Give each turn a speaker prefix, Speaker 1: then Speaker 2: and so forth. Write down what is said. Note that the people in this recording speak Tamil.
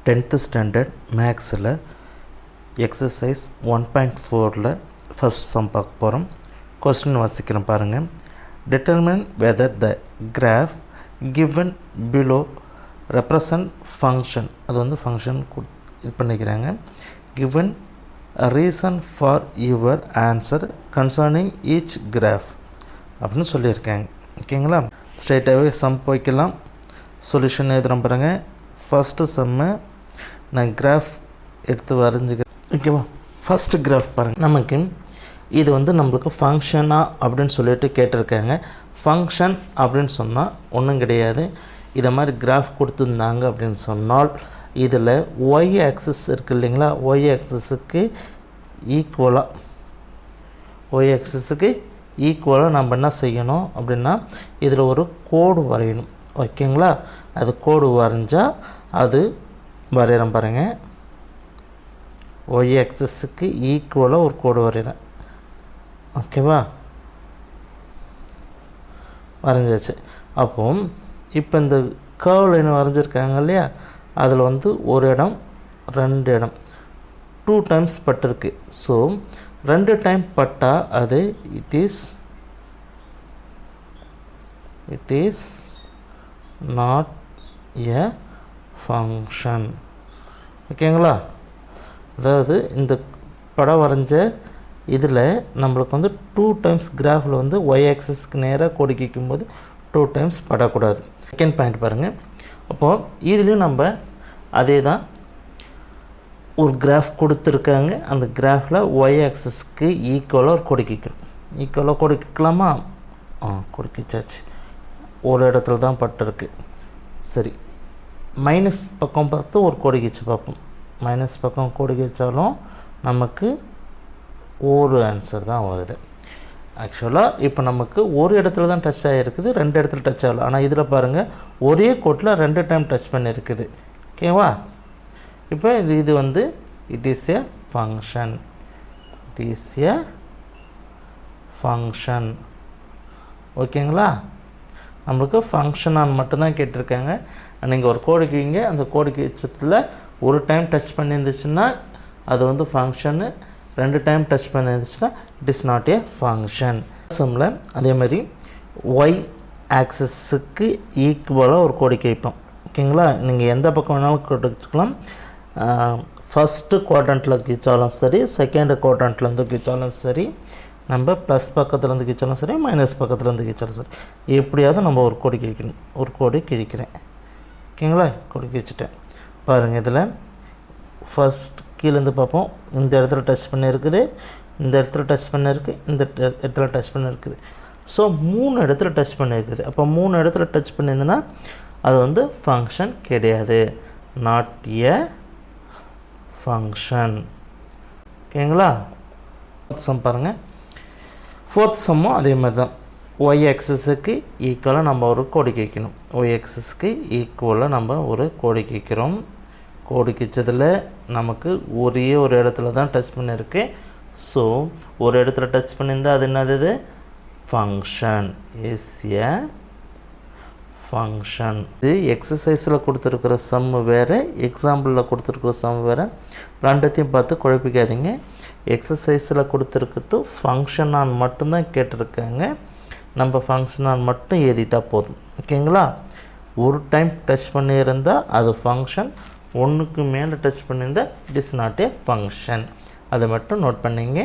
Speaker 1: 10th standard மேக்ஸில் எக்ஸசைஸ் 1.4ல் ஃபஸ்ட் சம் பார்க்க போகிறோம். கொஸ்டின் வாசிக்கிறேன் பாருங்கள். Determine whether the graph given below represent function. அது வந்து ஃபங்க்ஷன் இது பண்ணிக்கிறாங்க. given a reason for your answer concerning each graph அப்படின்னு சொல்லியிருக்காங்க. ஓகேங்களா? ஸ்ட்ரெயிட்டாகவே சம் போய்க்கலாம். சொல்யூஷன் எழுதுகிறோம் பாருங்கள். ஃபஸ்ட்டு சம்மு நான் கிராஃப் எடுத்து வரைஞ்சிக்கிறேன். ஓகேவா? ஃபஸ்ட்டு கிராஃப் பாருங்கள். நமக்கு இது வந்து நம்மளுக்கு ஃபங்க்ஷனா அப்படின்னு சொல்லிட்டு கேட்டிருக்காங்க. ஃபங்க்ஷன் அப்படின்னு சொன்னால் ஒன்றும் கிடையாது. இதை மாதிரி கிராஃப் கொடுத்துருந்தாங்க அப்படின்னு சொன்னால் இதில் ஒய் ஆக்சிஸ் இருக்குது இல்லைங்களா, ஒய் ஆக்சிஸுக்கு ஈக்குவலாக நம்ம என்ன செய்யணும் அப்படின்னா இதில் ஒரு கோடு வரையணும். ஓகேங்களா? அது கோடு வரைஞ்சால் அது வரைகிறேன் பாருங்கள். ஒய் ஆக்சிஸுக்கு ஈக்குவலாக ஒரு கோடு வரைகிறேன். ஓகேவா? வரைஞ்சாச்சு. அப்போ இப்போ இந்த கர்வ் லைன் வரைஞ்சிருக்காங்க இல்லையா, அதில் வந்து ஒரு இடம் 2 இடம் 2 டைம்ஸ் பட்டிருக்கு. ஸோ 2 டைம் பட்டால் அது it is not a function. ஓகேங்களா? அதாவது இந்த படம் வரைஞ்ச இதில் நம்மளுக்கு வந்து 2 டைம்ஸ் கிராஃபில் வந்து ஒய் ஆக்சிஸ்க்கு நேராக கோடி வைக்கும்போது 2 டைம்ஸ் படக்கூடாது. செகண்ட் பாயிண்ட் பாருங்கள். அப்போது இதுலேயும் நம்ம அதே தான் ஒரு கிராஃப் கொடுத்துருக்காங்க. அந்த கிராஃபில் ஒய் ஆக்சிஸ்க்கு ஈக்குவலாக ஒரு கோடி வைக்கணும். ஈக்குவலாக கோடி வைக்கலாமா? கோடி வச்சாச்சு. ஒரு இடத்துல தான் பட்டிருக்கு. சரி, மைனஸ் பக்கம் பார்த்து ஒரு கோடி வச்சு பார்ப்போம். மைனஸ் பக்கம் கோடி வச்சாலும் நமக்கு ஒரு ஆன்சர் தான் வருது. ஆக்சுவலாக இப்போ நமக்கு ஒரு இடத்துல தான் டச் ஆகிருக்குது, 2 இடத்துல டச் ஆகலை. ஆனால் இதில் பாருங்கள், ஒரே கோட்டில் 2 டைம் டச் பண்ணியிருக்குது. ஓகேவா? இப்போ இது வந்து இட் இஸ் எ ஃபங்க்ஷன். ஓகேங்களா? நம்மளுக்கு ஃபங்க்ஷனான்னு மட்டும்தான் கேட்டிருக்காங்க. நீங்கள் ஒரு கோடுக்கு வைங்க, அந்த கோடுக்கு வச்சத்தில் ஒரு டைம் டச் பண்ணியிருந்துச்சுன்னா அது வந்து ஃபங்க்ஷனு, 2 டைம் டச் பண்ணிருந்துச்சுன்னா it is not a function. சம்மில் அதேமாதிரி ஒய் ஆக்சஸுக்கு ஈக்குவலாக ஒரு கோடிக்கு வைப்போம். ஓகேங்களா? நீங்கள் எந்த பக்கம் வேணாலும் கொடுத்துக்கலாம். ஃபஸ்ட்டு குவாட்ரண்ட்டில் கிச்சாலும் சரி, செகண்டு குவாட்ரண்ட்லேருந்து கிச்சாலும் சரி, நம்ம ப்ளஸ் பக்கத்துலேருந்து கிச்சாலும் சரி, மைனஸ் பக்கத்துலேருந்து கிச்சாலும் சரி, எப்படியாவது நம்ம ஒரு கோடி கிழிக்கணும். ஒரு கோடி கிழிக்கிறேன். ஓகேங்களா? கோடி கிழிச்சிட்டேன் பாருங்கள். இதில் ஃபஸ்ட் கீழேருந்து பார்ப்போம். இந்த இடத்துல டச் பண்ணியிருக்குது, இந்த இடத்துல டச் பண்ணியிருக்கு, இந்த இடத்துல டச் பண்ணியிருக்குது. ஸோ 3 இடத்துல டச் பண்ணியிருக்குது. அப்போ 3 இடத்துல டச் பண்ணியிருந்ததுன்னா அது வந்து ஃபங்க்ஷன் கிடையாது. Not a function. ஓகேங்களா? சம் பாருங்கள். ஃபோர்த் சம்மும் அதே மாதிரி தான். ஒய் ஆக்சிஸுக்கு ஈக்குவலாக நம்ம ஒரு கோடி வைக்கணும். ஒய் ஆக்சிஸுக்கு ஈக்குவலாக நம்ம ஒரு கோடி வைக்கிறோம். கோடு கிச்சதில் நமக்கு ஒரே ஒரு இடத்துல தான் டச் பண்ணியிருக்கு. ஸோ ஒரு இடத்துல டச் பண்ணியிருந்தால் அது என்னது? ஃபங்க்ஷன். Is a function. இது எக்ஸசைஸில் கொடுத்துருக்குற சம்மு வேறு, எக்ஸாம்பிளில் கொடுத்துருக்குற சம் வேறு. ரெண்டத்தையும் பார்த்து குழப்பிக்காதீங்க. எக்ஸசைஸில் கொடுத்துருக்கிறது ஃபங்க்ஷனான் மட்டும்தான் கேட்டிருக்காங்க. நம்ம ஃபங்க்ஷனான் மட்டும் எழுதிட்டால் போதும். ஓகேங்களா? ஒரு டைம் டச் பண்ணியிருந்தால் அது ஃபங்க்ஷன், 1க்கு மேலே டச் பண்ணியிருந்தால் it is not a function. அதை மட்டும் நோட் பண்ணிங்க.